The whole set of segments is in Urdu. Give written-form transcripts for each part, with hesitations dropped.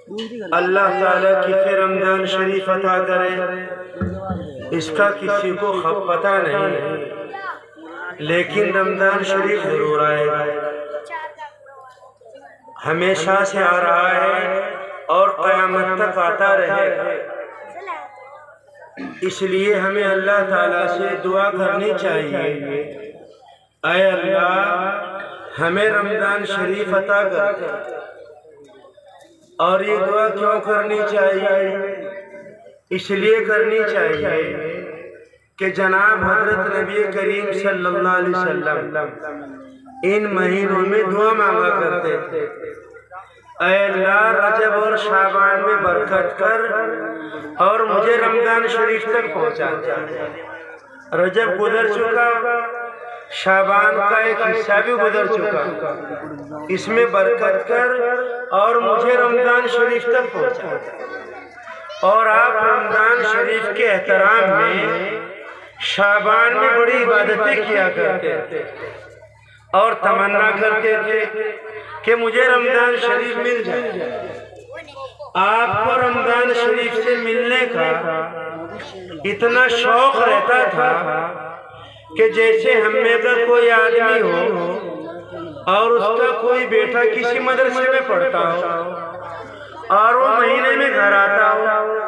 اللہ تعالیٰ کسے رمضان شریف عطا کرے اس کا کسی کو پتہ نہیں، لیکن رمضان شریف ضرور آئے گا، ہمیشہ سے آ رہا ہے اور قیامت تک آتا رہے گا۔ اس لیے ہمیں اللہ تعالیٰ سے دعا کرنی چاہیے، اے اللہ ہمیں رمضان شریف عطا کر۔ اور یہ دعا کیوں کرنی چاہیے؟ اس لیے کرنی چاہیے کہ جناب حضرت نبی کریم صلی اللہ علیہ وسلم ان مہینوں میں دعا مانگا کرتے تھے، اے اللہ رجب اور شعبان میں برکت کر اور مجھے رمضان شریف تک پہنچا دے۔ رجب گزر چکا، شعبان کا ایک حصہ بھی گزر چکا، اس میں برکت کر اور مجھے رمضان شریف تک پہنچا دے۔ اور آپ رمضان شریف کے احترام میں شعبان میں بڑی عبادتیں کیا کرتے تھے اور تمنا کرتے تھے کہ مجھے رمضان شریف مل جائے۔ آپ کو رمضان شریف سے ملنے کا اتنا شوق رہتا تھا کہ جیسے ہم میں کا کوئی آدمی ہو اور اس کا کوئی بیٹا کسی مدرسے میں پڑھتا ہو اور وہ مہینے میں گھر آتا ہو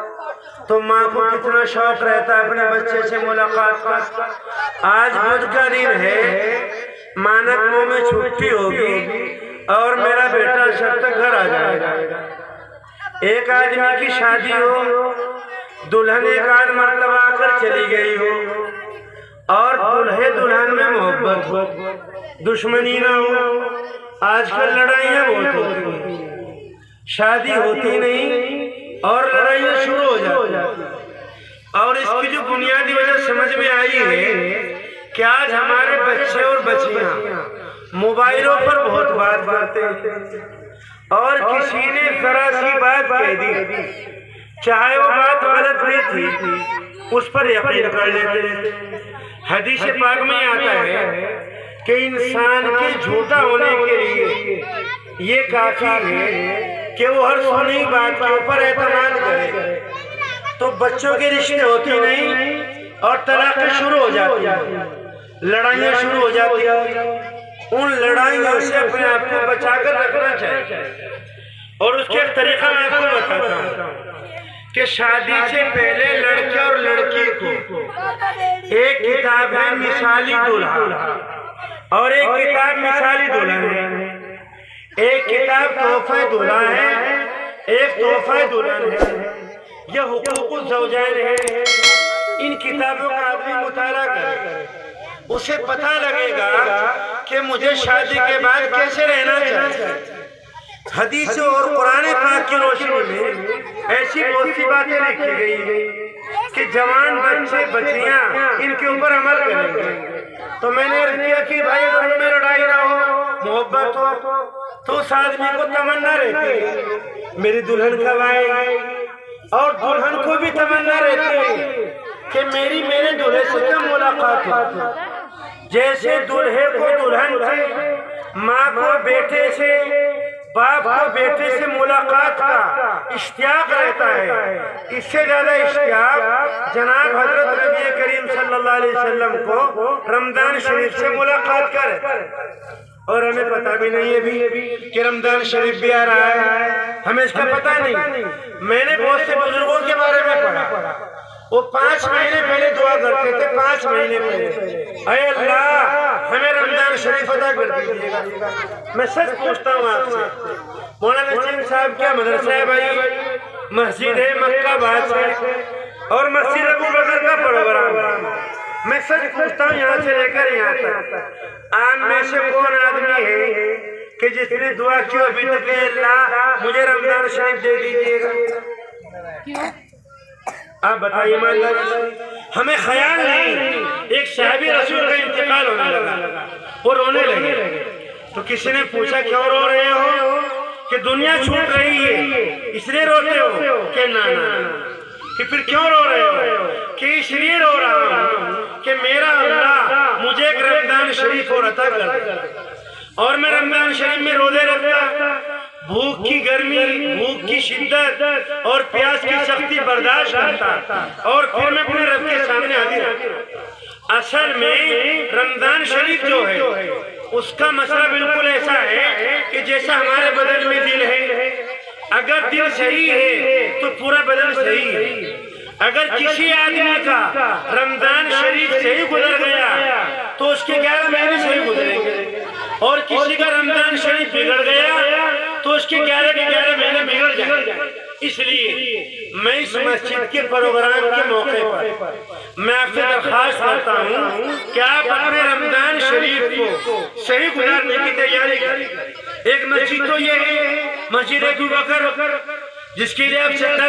تو ماں کو کتنا شوق رہتا ہے اپنے بچے سے ملاقات کا۔ آج بدھ کا دن ہے، مانک منہ میں چھٹی ہوگی اور میرا بیٹا شب تک گھر آ جائے گا۔ ایک آدمی کی شادی ہو، دلہن ایک آدھ مرتبہ آ کر چلی گئی ہو اور دلہے دلہن میں محبت ہو، دشمنی نہ ہو۔ آج کل لڑائیاں بہت ہوتی ہیں، شادی ہوتی نہیں اور لڑائیاں شروع ہو جاتی ہیں۔ اور اس کی جو بنیادی وجہ سمجھ میں آئی ہے کہ آج ہمارے بچے اور بچیاں موبائلوں پر بہت بات کرتے ہیں اور کسی نے ذرا سی بات کہہ دی، چاہے وہ بات غلط بھی تھی، اس پر یقین کر لیتے ہیں۔ حدیث پاک میں آتا ہے کہ انسان کے جھوٹا ہونے کے لیے یہ کافی ہے کہ وہ ہر سنی بات کے اوپر اعتماد کرے۔ تو بچوں کے رشتے ہوتی نہیں اور طلاقیں شروع ہو جاتی ہیں، لڑائیاں شروع ہو جاتی ہیں۔ ان لڑائیوں سے اپنے آپ کو بچا کر رکھنا چاہیے۔ اور اس کے ایک طریقہ میں آپ کو بتاتا ہوں کہ شادی سے پہلے لڑکے اور لڑکی کو ایک کتاب ہے مثالی دلہا اور ایک کتاب مثالی دلہن ہے، ایک کتاب تحفہ دلہا ہے، ایک تحفہ دلہن ہے۔ یہ حقوق الزوجین ہے۔ ان کتابوں کا آدمی مطالعہ کرے، اسے پتہ لگے گا کہ مجھے شادی کے بعد کیسے رہنا چاہیے۔ حدیث اور قرآن پاک کی روشنی میں ایسی بہت سی باتیں لکھی گئی کہ جوان بچے بچیاں ان کے اوپر عمل کریں گے۔ تو میں نے عرض کیا کہ بھائی اگر میں لڑائی نہ ہو، محبت ہو، تو اس آدمی کو تمنا رہتی ہے میری دلہن کب آئے گی، اور دلہن کو بھی تمنا رہتی ہے کہ میرے دلہے سے کب ملاقات ہو۔ جیسے دلہے کو دلہن سے، ماں کو بیٹے سے، باپ کو بیٹے سے ملاقات کا اشتیاق رہتا ہے، اس سے زیادہ اشتیاق جناب حضرت نبی کریم صلی اللہ علیہ وسلم کو رمضان شریف سے ملاقات کا رہتا ہے۔ اور ہمیں پتہ بھی نہیں ہے بھی کہ رمضان شریف بھی آ رہا ہے، ہمیں اس کا پتہ نہیں۔ میں نے بہت سے بزرگوں کے بارے میں پڑھا، وہ 5 مہینے پہلے دعا کرتے تھے، 5 مہینے پہلے، اے اللہ ہمیں رمضان شریف عطا کر دیجیے گا۔ میں سچ پوچھتا ہوں آپ سے، مولانا چین صاحب کیا مدرسہ ہے بھائی؟ مسجد ہے مکہ باز ہے اور مسجد ابو بکر کا پروگرام ہے۔ میں سچ پوچھتا ہوں یہاں سے لے کر یہاں تک عام میں سے کون آدمی ہے کہ جس نے دعا کی ابھی تک کہ اللہ مجھے رمضان شریف دے دیجیے گا؟ آپ بتائیے مالدار، ہمیں خیال نہیں۔ ایک صحابی رسول کا انتقال ہونے لگا، وہ رونے لگے تو کسی نے پوچھا کیوں رو رہے ہو؟ کہ دنیا چھوٹ رہی ہے اس لیے روتے ہو؟ کہ نا کہ پھر کیوں رو رہے ہو؟ کہ اس لیے رو رہا ہوں کہ میرا اللہ مجھے ایک رمضان شریف اور عطا کر دے، اور میں رمضان شریف میں روزے رکھتا بھوک کی گرمی، بھوک کی شدت اور پیاس کی سختی برداشت کرتا اور پھر میں اپنے رب کے سامنے حاضر۔ اصل میں رمضان شریف جو ہے اس کا مسئلہ بالکل ایسا ہے کہ جیسا ہمارے بدن میں دل ہے، اگر دل صحیح ہے تو پورا بدن صحیح ہے۔ اگر کسی آدمی کا رمضان شریف صحیح گزر گیا تو اس کے 11 مہینے صحیح گزریں گے، اور کسی کا رمضان شریف بگڑ گیا تو اس کے 11 کے 11 مہینے بگڑ جائیں گے۔ اس لیے میں اس مسجد کے پروگرام کے موقع پر میں آپ سے درخواست کرتا ہوں کہ آپ اپنے رمضان شریف کو صحیح گزارنے کی تیاری کریں۔ ایک مسجد تو یہ ہے مسجد ابو بکر، جس کے لیے آپ چندہ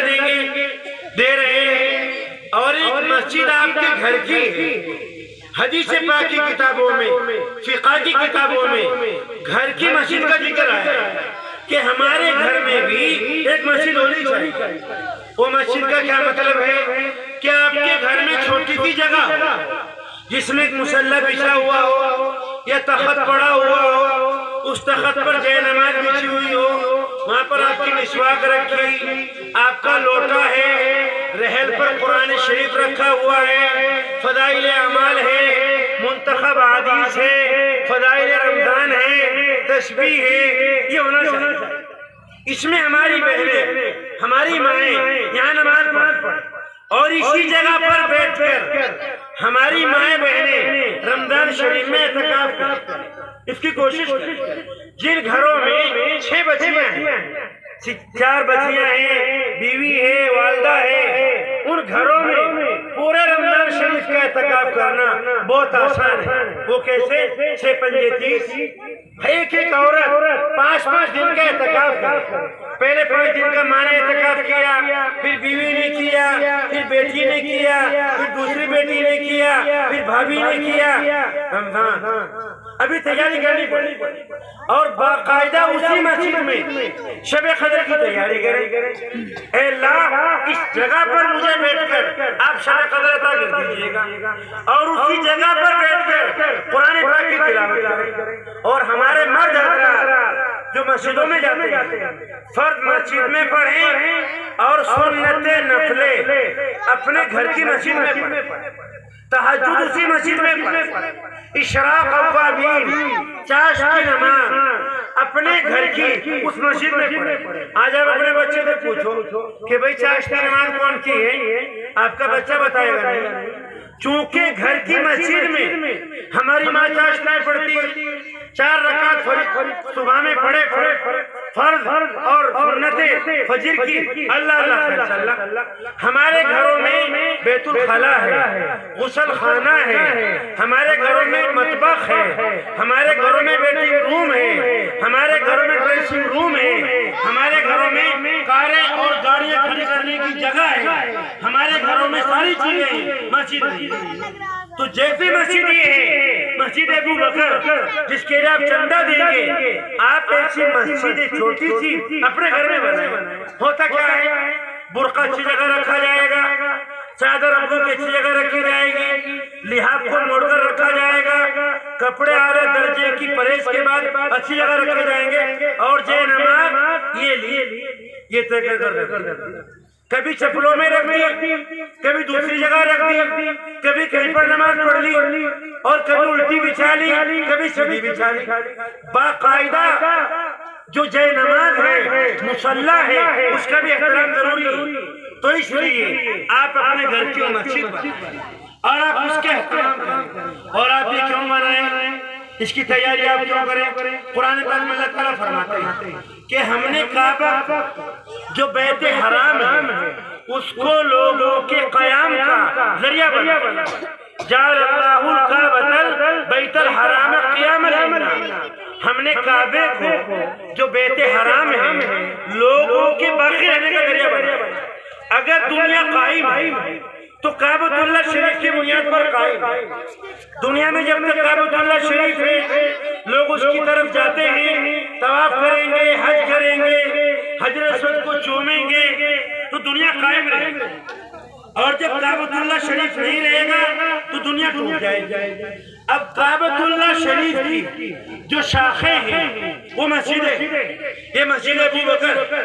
دے رہے ہیں، اور ایک مسجد آپ کے گھر کی ہے۔ حدیث پاک کی کتابوں میں، فقہ کی کتابوں میں گھر کی مسجد کا ذکر آیا ہے کہ ہمارے گھر میں بھی ایک مسجد ہونی چاہیے۔ وہ مسجد کا کیا مطلب ہے کہ آپ کے گھر میں چھوٹی سی جگہ جس میں ایک مصلی بچھا ہوا ہو یا تخت پڑا ہوا ہو، اس تخت پر جے نماز بچھی ہوئی ہو، وہاں پر آپ کی مسواک رکھی، آپ کا لوٹا ہے، رحل پر قرآن شریف رکھا ہوا ہے، فضائل اعمال ہے، منتخب حدیث ہے، فضائل رمضان ہے، تسبیح ہے، یہ ہونا چاہیے۔ اس میں ہماری بہنیں، ہماری مائیں یہاں نماز پڑھ، اور اسی جگہ پر بیٹھ کر ہماری مائیں بہنیں رمضان شریف میں اعتکاف کریں۔ اس کی کوشش کریں۔ جن گھروں میں 6 بچیاں ہیں، 4 بچیاں ہیں، بیوی ہے، والدہ ہے، ان گھروں میں پورے رمضان شریف کا اعتکاف کرنا بہت آسان ہے۔ وہ کیسے؟ 6 پنجے 30، ایک عورت 5 دن کا اعتکاف کرے۔ پہلے 5 دن کا ماں نے اعتکاف کیا، پھر بیوی نے کیا، پھر بیٹی نے کیا، پھر دوسری بیٹی نے کیا، پھر بھابھی نے کیا۔ رمضان ابھی تیاری کرنی پڑی، اور باقاعدہ اسی مسجد میں شب قدر کی تیاری کریں۔ اے اللہ، اس جگہ پر مجھے بیٹھ کر آپ شب قدر عطا کر دیجیے گا، اور اسی جگہ پر بیٹھ کر قرآن پاک کی تلاوت کریں۔ اور ہمارے مرد حضرات جو مسجدوں میں جاتے ہیں، فرض مسجد میں پڑھیں اور سنت نفلیں اپنے گھر کی مسجد میں پڑھیں، تہجد اسی مسجد میں پڑھیں، اشراق اوابین، چاشت کی نماز اپنے گھر کی اس مسجد میں پڑھیں۔ آج آپ اپنے بچے سے پوچھو کہ بھئی چاشت کی نماز کون کی ہے، آپ کا بچہ بتائے گا نہیں، چونکہ گھر کی مسجد میں ہماری ماں چاشت نہیں پڑھتی۔ 4 رکعت صبح میں پڑھے فرض اور سنت فجر کی، اللہ اللہ۔ ہمارے گھروں میں بیت الخلا ہے، غسل خانہ ہے، ہمارے گھروں میں مطبخ ہے، ہمارے گھروں میں ویٹنگ روم ہے، ہمارے گھروں میں ڈریسنگ روم ہے، ہمارے گھروں میں کاریں اور گاڑیاں کھڑی کرنے کی جگہ ہے، ہمارے گھروں میں ساری چیزیں ہیں، مسجد نہیں۔ تو جیسی مسجد یہ ہے مسجد ابو بکر، جس کے لیے آپ چندہ دیں گے، آپ ایسی مسجد چھوٹی سی اپنے گھر میں بنائیں۔ ہوتا کیا ہے، برقع اچھی جگہ رکھا جائے گا، چادر ابو کی اچھی جگہ رکھی جائے گی، لحاف کو موڑ کر رکھا جائے گا، کپڑے اعلیٰ درجے کی پریس کے بعد اچھی جگہ رکھے جائیں گے، اور جے نماز یہ طے کر کبھی چپلوں میں رکھ دی، کبھی دوسری جگہ رکھ دی، کبھی کہیں پر نماز پڑھ لی، اور کبھی الٹی بچھا لی، کبھی سیدھی بچھا لی۔ باقاعدہ جو جے نماز ہے، مصلی ہے، اس کا بھی احترام ضروری ہے۔ تو اس لیے آپ اپنے گھر کی مسجد بنائیں اور آپ اس کے احترام کریں۔ اور آپ یہ کیوں بنائیں، اس کی تیاری آپ کیوں کریں؟ قرآن پاک میں اللہ تعالیٰ فرماتے ہیں کہ ہم نے کعبہ جو بیت حرام ہے اس کو لوگوں کے قیام کا ذریعہ بنا، جعل اللہ الکعبۃ بیت الحرام قیاما للناس۔ ہم نے کعبے کو جو بیت حرام ہے لوگوں کے باقی رہنے کا ذریعہ بنا۔ اگر دنیا قائم ہے تو کعبۃ اللہ شریف کی بنیاد پر قائم ہے۔ دنیا میں جب تک کعبۃ اللہ شریف ہے لوگ اس کی طرف جاتے ہیں، طواف کریں گے، حج کریں گے، حجر اسود کو چومیں گے، تو دنیا قائم رہے گی۔ اور جب کعبۃ اللہ شریف نہیں رہے گا تو دنیا ٹوٹ جائے گی۔ اب کعبۃ اللہ شریف کی جو شاخیں ہیں وہ مسجدیں، یہ مسجد ابو بکر،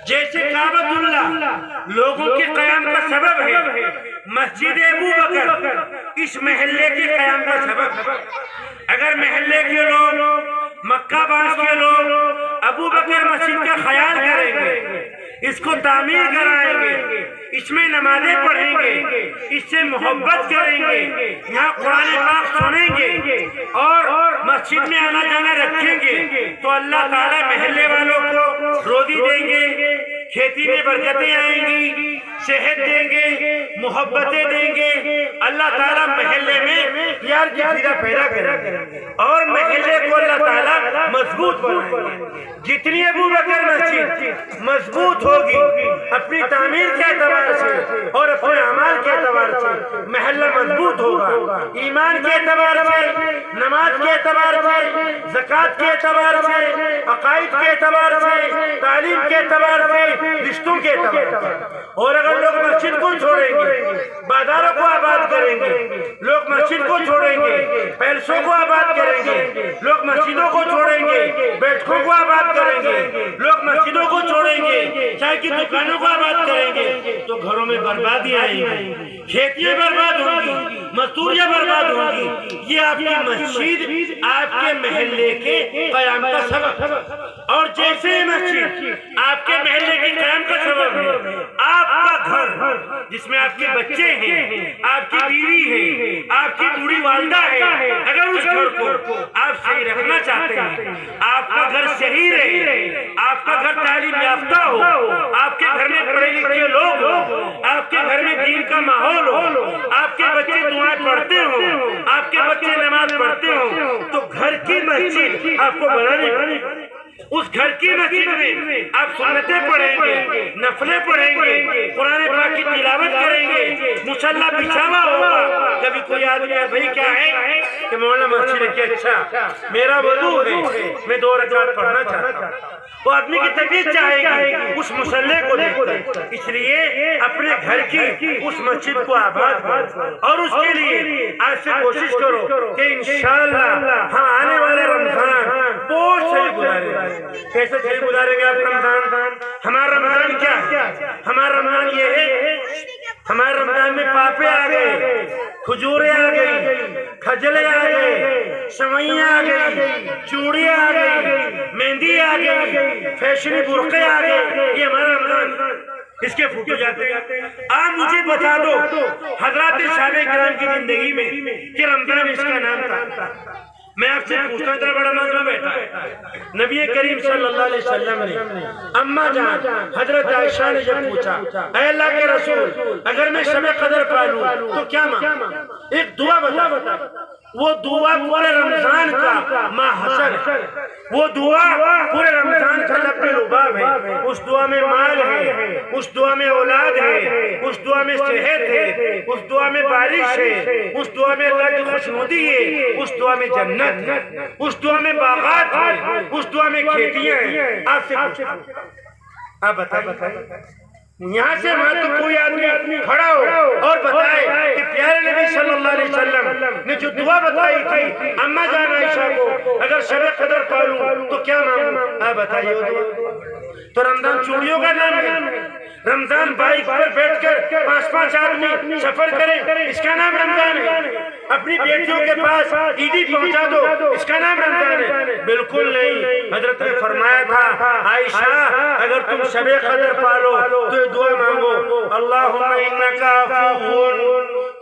جیسے کعبۃ اللہ لوگوں کے قیام کا سبب ہے، مسجد ابو بکر اس محلے کے قیام کا سبب ہے۔ اگر محلے کے لوگ، مکہ باز کے لوگ ابو بکر مسجد کا خیال کریں گے، اس کو تعمیر کرائیں گے، اس میں نمازیں پڑھیں گے، اس سے محبت کریں گے، یہاں قرآن پاک سنیں گے اور مسجد میں آنا جانا رکھیں گے، تو اللہ تعالیٰ محلے والوں کو روزی دیں گے، کھیتی میں برکتیں آئیں گی، صحت دیں گے، محبتیں دیں گے، اللہ تعالیٰ محلے میں پیار کی فضا پیدا کریں گے اور محلے کو اللہ تعالیٰ مضبوط بنائیں گے۔ جتنی ابو بکر مسجد مضبوط ہوگی اپنی تعمیر کے اعتبار سے اور اپنے اعمال کے اعتبار سے، محلہ مضبوط ہوگا، ایمان کے اعتبار سے، نماز کے اعتبار سے، زکوٰۃ کے اعتبار سے، عقائد کے اعتبار سے، تعلیم کے اعتبار سے، رشتوں کے اعتبار سے۔ اور اگر لوگ مسجد کو چھوڑیں گے، بازاروں کو آباد کریں گے، لوگ مسجد کو چھوڑیں گے، پیلسوں کو آباد کریں گے، لوگ مسجدوں کو چھوڑیں گے، بیٹھکوں کو آباد کریں گے، لوگ مسجدوں کو چھوڑیں گے، چائے کی دکانوں کو آباد کریں گے، تو گھروں میں بربادی آئیں گی، کھیتیاں برباد ہوں گی، مزدوریاں برباد ہوں گی۔ یہ آپ کی مسجد آپ کے محلے کے قیام کا سبب، اور جیسے مسجد آپ کے محلے کے قیام کا سبب ہے، آپ کا گھر جس میں آپ کے بچے ہیں، آپ کی بیوی ہے، آپ کی بوڑھی والدہ ہے، اگر اس گھر کو آپ صحیح رکھنا چاہتے ہیں، آپ کا گھر صحیح رہے، آپ کا گھر تعلیم یافتہ ہو، آپ کے گھر میں پڑھے لکھے لوگ ہو، آپ کے گھر میں دین کا ماحول ہو، آپ کے بچے دعائیں پڑھتے ہوں، آپ کے بچے نماز پڑھتے ہوں، تو گھر کی مسجد آپ کو بنانی پڑے۔ اس گھر کی مسجد میں آپ سنتیں پڑھیں گے، نفلیں پڑھیں گے، قرآن پاک کی تلاوت کریں گے، مصلی بچھا ہوا ہوگا۔ کبھی کوئی آدمی بھائی کیا ہے کہ مولانا مسجد کے اچھا میرا وضو ہے، میں 2 رکعت پڑھنا چاہتا ہوں، وہ آدمی کی طبیعت چاہے گی اس مصلی کو دیکھ کر، اس لیے اپنے گھر کی اس مسجد کو آباد کرو اور اس کے لیے آج سے کوشش کرو کہ انشاءاللہ ہاں آنے والے رمضان بہت صحیح گزارے گا۔ کیسے صحیح گزاریں گے آپ رمضان؟ ہمارا رمضان کیا ہے؟ ہمارا رمضان یہ ہے، ہمارے رمضان میں پاپے آ گئے، کھجوریں آ گئی، کھجلے آ گئے، سوئیاں آ گئی، چوڑیاں آ گئی، مہندی آ گئی، فیشنی برقعے آ گئے، یہ ہمارا رمضان۔ اس کے فوٹو جاتے ہیں۔ آپ مجھے بتا دو حضرات صحابہ کرام کی زندگی میں کہ رمضان اس کا نام تھا۔ میں آپ سے پوچھتا ہوں، اتنا بڑا نظر بیٹھا ہے، نبی کریم صلی اللہ علیہ وسلم نے اماں جان حضرت عائشہ نے جب پوچھا، اے اللہ کے رسول اگر میں شب قدر پالوں تو کیا مانگوں؟ ایک دعا بتا۔ وہ دعا پورے رمضان کا محصر ہے، وہ دعا پورے رمضان کا لب لباب ہے۔ اس دعا میں مال ہے، اس دعا میں اولاد ہے، اس دعا میں صحت ہے، اس دعا میں بارش ہے، اس دعا میں اللہ کی خوشنودی ہے، اس دعا میں جنت ہے، اس دعا میں باغات ہے، اس دعا میں کھیتیاں ہیں۔ آپ سے پوچھتا ہوں، آپ بتائیں یہاں سے وہاں تو کوئی آدمی کھڑا ہو اور بتائے کہ پیارے نبی صلی اللہ علیہ وسلم نے جو دعا بتائی تھی اماں جان عائشہ کو، اگر شب قدر پالوں تو کیا مانگوں؟ آپ بتائیے وہ دعا۔ تو رمضان چوڑیوں کا نام ہے، رمضان بائک پر بیٹھ کر 5 آدمی سفر کریں، اس کا نام رمضان ہے۔ اپنی بیٹیوں کے پاس عیدی پہنچا دو، اس کا نام رمضان ہے؟ بالکل نہیں۔ حضرت نے فرمایا تھا عائشہ اگر تم شب قدر پالو تو یہ دعا مانگو، اللہم انکا عفو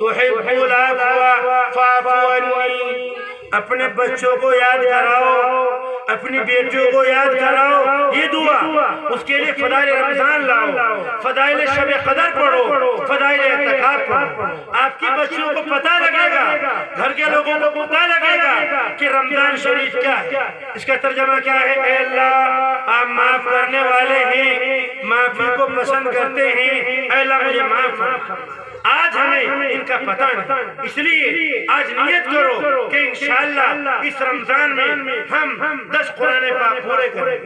تحب العفو فاعف عنی۔ اپنے بچوں کو یاد کراؤ، اپنی بیٹیوں کو یاد کراؤ یہ دعا، اس کے لیے فضائل رمضان لاؤ، فضائل شب قدر پڑھو، فضائل اعتکاف پڑھو۔ آپ کی بچیوں کو پتہ لگے گا، گھر کے لوگوں کو پتہ لگے گا کہ رمضان شریف کیا ہے۔ اس کا ترجمہ کیا ہے؟ اے اللہ آپ معاف کرنے والے ہیں، معافی کو پسند کرتے ہیں، اے اللہ مجھے معاف کر۔ آج ہمیں ان کا پتہ نہیں، اس لیے آج نیت کرو کہ انشاءاللہ اس رمضان میں ہم 10 قرآن پاک پورے کریں۔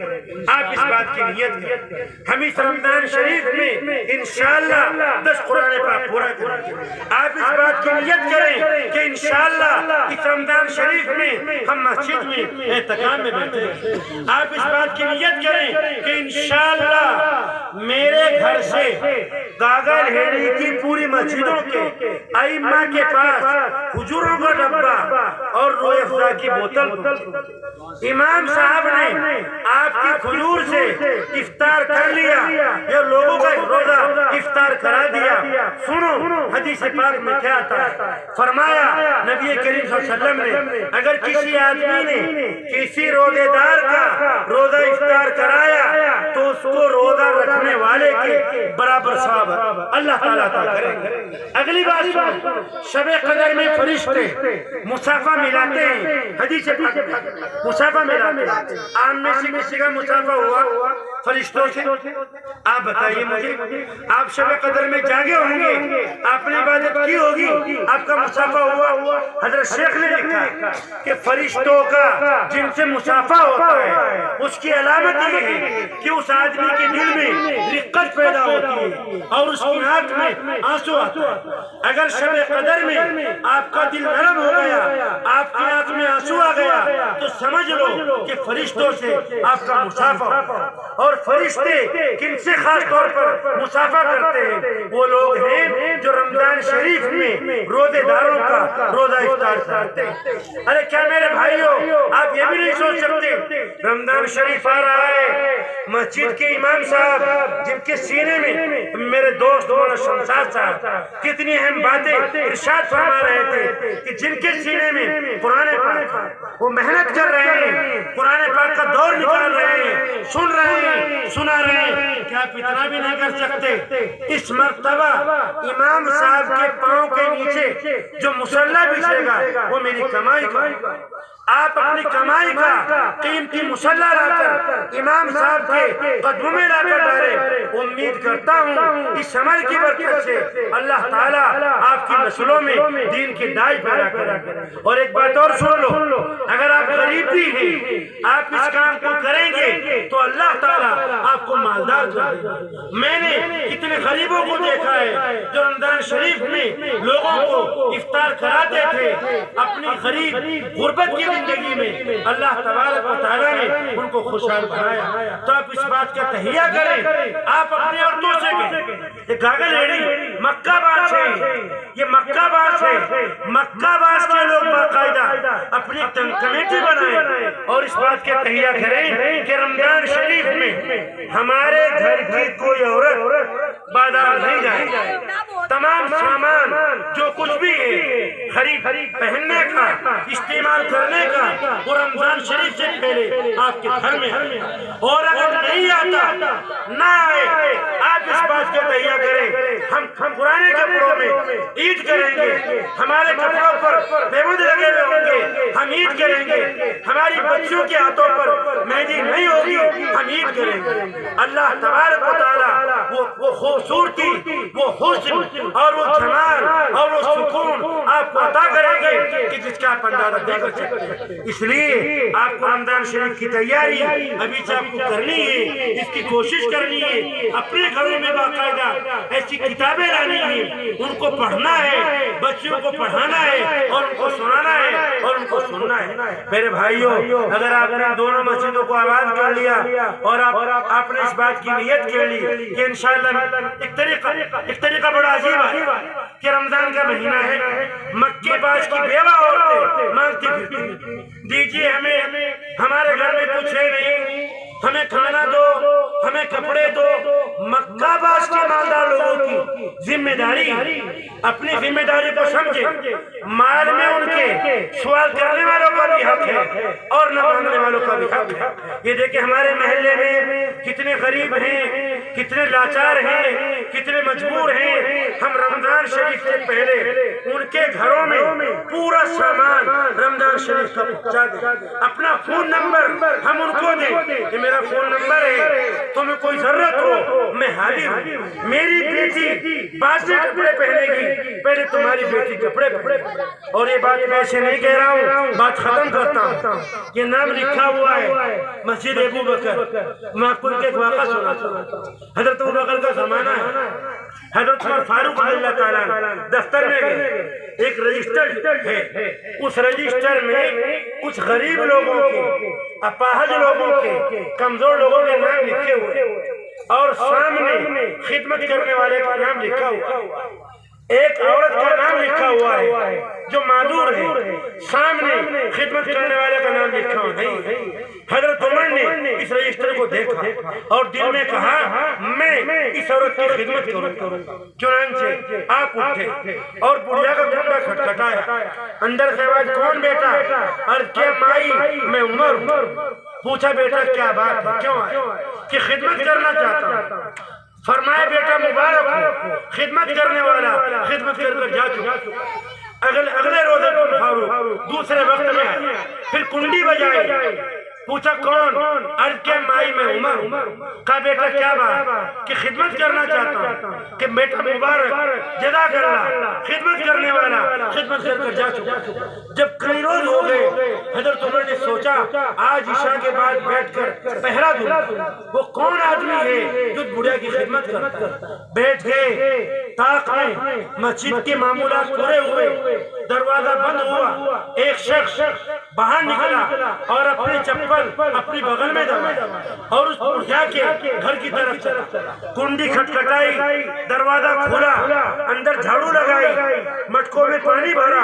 آپ اس بات کی نیت کریں، ہم اس رمضان شریف میں انشاءاللہ 10 قرآن پاک پورا کریں۔ آپ اس بات کی نیت کریں کہ انشاءاللہ اس رمضان شریف میں ہم مسجد میں اعتکاف میں بیٹھے ہیں۔ آپ اس بات کی نیت کریں کہ انشاءاللہ میرے گھر سے گاگل ہیڑی کی پوری مسجدوں کے ائمہ کے پاس کھجوروں کا ڈبہ اور روح افزا کی بوتل، امام صاحب نے آپ کی کھجور سے افطار کر لیا یا لوگوں کا روزہ افطار کرا دیا۔ سنو حدیث پاک میں کیا تھا، فرمایا نبی کریم صلی اللہ علیہ وسلم نے اگر کسی آدمی نے کسی روزے دار کا روزہ افطار کرایا تو اس کو روزہ رکھنے والے کے برابر ثواب اللہ تعالیٰ عطا کریں گے۔ اگلی بات سنو، شب قدر میں فرشتے مصافحہ ملاتے ہیں، حدیث پاک مصافحہ ملاتے ہیں۔ آپ میں سے کسی کا مصافحہ ہوا فرشتوں سے؟ آپ بتائیے مجھے، آپ شب قدر میں جاگے ہوں گے، آپ نے عبادت کی ہوگی، آپ کا مصافحہ ہوا۔ حضرت شیخ نے لکھا کہ فرشتوں کا جن سے مصافحہ ہوتا ہے اس کی علامت یہ ہے کہ اس آدمی کے دل میں رقت پیدا ہوتی ہے اور اس کی آنکھ میں آنسو آتا ہے۔ اگر شب قدر میں آپ کا دل نرم ہو گیا، آپ کی آنکھ میں آنسو آ گیا، تو سمجھ لو کہ فرشتوں سے آپ کا مصافحہ۔ اور فرشتے کن سے خاص طور پر مصافحہ کرتے ہیں؟ وہ لوگ ہیں جو رمضان شریف میں روزے داروں کا روزہ افطار کرتے ہیں۔ ارے کیا میرے بھائیوں، آپ یہ بھی نہیں سوچ سکتے رمضان شریف آ رہا ہے، مسجد کے امام صاحب جن کے سینے میں میرے دوست مولانا شمشاد صاحب کتنی اہم باتیں ارشاد فرما رہے تھے کہ جن کے سینے میں قرآن پاک، وہ محنت کر رہے ہیں، قرآن پاک کا دور نکال رہے ہیں، سن رہے ہیں، سنا رہے ہیں، کیا آپ اتنا بھی نہیں کر سکتے؟ اس مرتبہ امام صاحب کے پاؤں کے نیچے جو مصلی بچھے گا وہ میری کمائی کا، آپ اپنی کمائی کا قیمتی مصلی لا کر امام صاحب کے قدموں میں لا کر ڈالے۔ امید کرتا ہوں اس عمل کی برکت سے اللہ تعالیٰ آپ کی نسلوں میں دین کی دائی پیدا کرے۔ اور ایک بات اور سن لو، اگر آپ غریب بھی ہیں، آپ اس کام کو کریں گے تو اللہ تعالیٰ آپ کو مالدار کر دے گا۔ میں نے کتنے غریبوں کو دیکھا ہے جو رمضان شریف میں لوگوں کو افطار کراتے تھے، اپنی غریب غربت کی زندگی میں اللہ تبارک و تعالیٰ نے ان کو خوشحال بنایا۔ تو آپ اس بات کا تہیہ کریں، آپ اپنی عورتوں سے کہیں، یہ گاگل ہیڑی مکہ باز ہے، یہ مکہ باز ہے، مکہ باز کے لوگ باقاعدہ اپنی کمیٹی بنائیں اور اس بات کے تہیہ کریں کہ رمضان شریف میں ہمارے گھر کی کوئی عورت بازار نہیں جائے، تمام سامان جو کچھ بھی ہے خرید پہننے کا، استعمال کرنے کا، وہ رمضان شریف سے پہلے آپ کے گھر میں ہے۔ اور اگر نہیں آتا نہ آئے، آپ اس بات کے تہیہ کریں ہم پرانے کپڑوں میں عید کریں گے، ہمارے کپڑوں پر بیمد لگے ہوئے ہوں گے، ہم عید کریں گے، ہماری بچیوں کے ہاتھوں پر مہندی نہیں ہوگی، ہم عید کریں گے۔ اللہ تبارک و تعالیٰ وہ خوبصورتی، وہ حسن اور وہ جمال اور وہ سکون آپ کو عطا کریں گے کہ جس کا آپ اندازہ نہیں کر سکتے۔ اس لیے آپ کو رمضان شریف کی تیاری ابھی سے آپ کو کرنی ہے، اس کی کوشش کرنی ہے، اپنے گھروں میں باقاعدہ ایسی کتابیں لانی ہیں، ان کو پڑھنا ہے، بچوں کو پڑھانا ہے اور ان کو سنانا ہے اور ان کو سننا ہے۔ میرے بھائیوں، اگر آپ نے دونوں مسجدوں کو آباد کر لیا اور آپ نے اس بات کی نیت کر لی کہ انشاءاللہ ایک طریقہ بڑا عجیب ہے کہ رمضان کا مہینہ ہے، مکے باز کی بیوہ عورتیں مانگتی پھرتی دیجیے ہمیں، ہمارے گھر میں کچھ ہے نہیں، ہمیں کھانا دو، ہمیں کپڑے دو۔ مکہ باز کے مالدار لوگوں کی ذمہ داری اپنی ذمہ داری کو سمجھے. مال میں ان کے سوال کرنے والوں کا بھی حق ہے اور نہ مانگنے والوں کا بھی حق ہے. یہ دیکھیں ہمارے محلے میں کتنے غریب ہیں, کتنے لاچار ہیں, کتنے مجبور ہیں. ہم رمضان شریف سے پہلے ان کے گھروں میں پورا سامان رمضان شریف کا پہنچا دیں. اپنا فون نمبر ہم ان کو دیں کہ میرا فون نمبر ہے, تمہیں کوئی ضرورت ہو میں حاضر ہوں. میری بیٹی بعد سے کپڑے پہنے گی, پہلے تمہاری بیٹی کپڑے پہنے. اور یہ بات میں ایسے نہیں کہہ رہا ہوں, بات ختم کرتا ہوں. یہ نام لکھا ہوا ہے مسجد ابو بکر. میں آپ کو ایک واقعہ سناتا ہوں. حضرت ابو بکر کا زمانہ ہے. حضرت عمر فاروق رضی اللہ تعالیٰ دفتر میں گئے, ایک رجسٹر ہے. اس رجسٹر میں کچھ غریب لوگوں کے, اپاہج لوگوں کے, کمزور لوگوں کے نام لکھے ہوئے اور سامنے خدمت کرنے والے کا نام لکھا ہوا. ایک عورت کا نام لکھا ہوا ہے جو معذور ہے, سامنے خدمت کرنے والے کا نام لکھا ہوا نہیں. حضرت عمر نے اس رجسٹر کو دیکھا اور دل میں کہا میں اس عورت کی خدمت کروں. چنانچہ آپ اٹھے اور بڑھیا کا کنڈا کھٹکھٹایا. اندر سے آواز کون بیٹا؟ عرض کیا مائی میں عمر ہوں. پوچھا بیٹا کیا بات ہے, کیوں آئے؟ کہ خدمت کرنا چاہتا ہوں. فرمایا بیٹا مبارک ہو, خدمت کرنے والا خدمت کر جا چکا. اگلے روز فاروق دوسرے وقت میں آئے, پھر کنڈی بجائی. پوچھا کون؟ عرض کیا مائی میں عمر ہوں. کہا بیٹا کیا بات؟ کہ خدمت کرنا چاہتا ہوں. کہ بیٹا مبارک جزاک اللہ, خدمت کرنے والا خدمت کر جا چکا. جب کئی روز ہو گئے حضرت عمر نے سوچا آج عشاء کے بعد بیٹھ کر پہرا دوں. وہ کون آدمی ہے جو بڑھیا کی خدمت کرتا ہے؟ بیٹھ گئے. طاق میں مسجد کے معمولات پورے ہوئے, دروازہ بند ہوا. ایک شخص باہر نکلا اور اپنی چپل اپنی بغل میں دبایا اور اس بڑھیا کے گھر کی طرف چلا. کنڈی کھٹکھٹائی, دروازہ کھولا, اندر جھاڑو لگائی, مٹکوں میں پانی بھرا,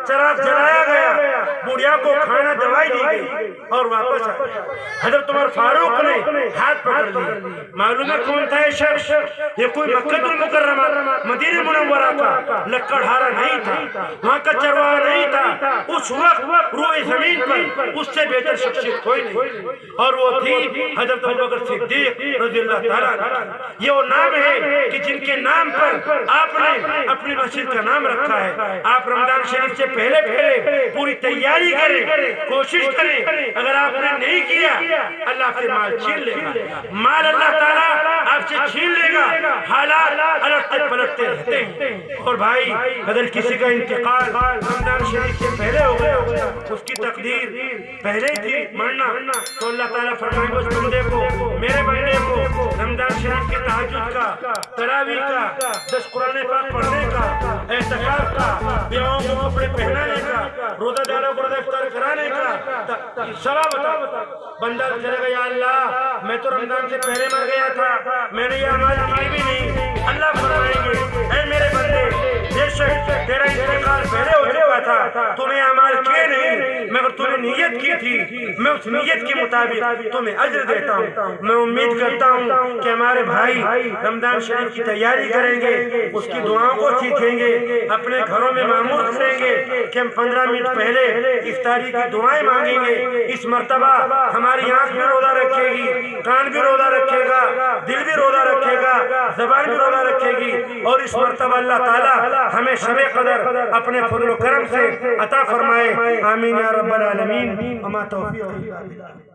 چراغ جلایا گیا, بڑھیا کو کھانا دوائی دی گئی اور واپس آیا. حضرت عمر فاروق نے ہاتھ پکڑ لیا. معلوم ہے کون تھا یہ شخص؟ یہ کوئی مکہ المکرمہ مدینہ منورہ کا لکڑہارا نہیں تھا, وہاں کا چرواہا نہیں تھا. اس وقت روئے زمین پر اس سے بہتر شخصیت کوئی نہیں, اور وہ تھی حضرت ابوبکر صدیق رضی اللہ تعالیٰ. یہ وہ نام ہے کہ جن کے نام پر آپ نے اپنی مسجد کا نام رکھا ہے. آپ رمضان شریف سے پہلے پوری تیاری کریں, کوشش کریں. اگر آپ نے نہیں کیا اللہ سے مال چھین لے گا, مال اللہ تعالیٰ آپ سے چھین لے گا. حالات الٹتے پلٹتے رہتے ہیں. اور بھائی اگر کسی کا انتقال رمضان شریف سے پہلے ہو گیا, اس کی تقدیر پہلے تھی مرنا, تو اللہ تعالیٰ فرمائے گا اس بندے کو, میرے بندے کو رمضان شریف کے تہجد کا, تراویح کا, 10 قرآن پاک پڑھنے کا, اعتکاف کا, بیواؤں کو کپڑے پہنانے کا, روزہ داروں کو روزہ افطار کرانے کا ثواب بتا. بندہ کرے گا یا اللہ میں تو رمضان سے پہلے مر گیا تھا, میں نے یہ اعمال کیے بھی نہیں. اللہ فرمائیں گے اے میرے بندے, بے شک تیرا انتقال پہلے ہو چکا تھا, تو نے اعمال کیے نہیں, مگر تو نے نیت کی تھی, میں اس نیت کے مطابق تمہیں اجر دیتا ہوں. میں امید کرتا ہوں کہ ہمارے بھائی رمضان شریف کی تیاری کریں گے, اس کی دعاؤں کو سیکھیں گے, اپنے گھروں میں معمول کریں گے کہ ہم 15 منٹ پہلے افطاری کی دعائیں مانگیں گے. اس مرتبہ ہماری آنکھ بھی روزہ رکھے گی, کان بھی روزہ رکھے گا, دل بھی روزہ رکھے گا, زبان بھی روزہ رکھے گی. اور اس مرتبہ اللہ تعالیٰ ہمیں شب قدر اپنے فضل و کرم سے عطا فرمائے. آمین یا رب العالمین. وما توفیق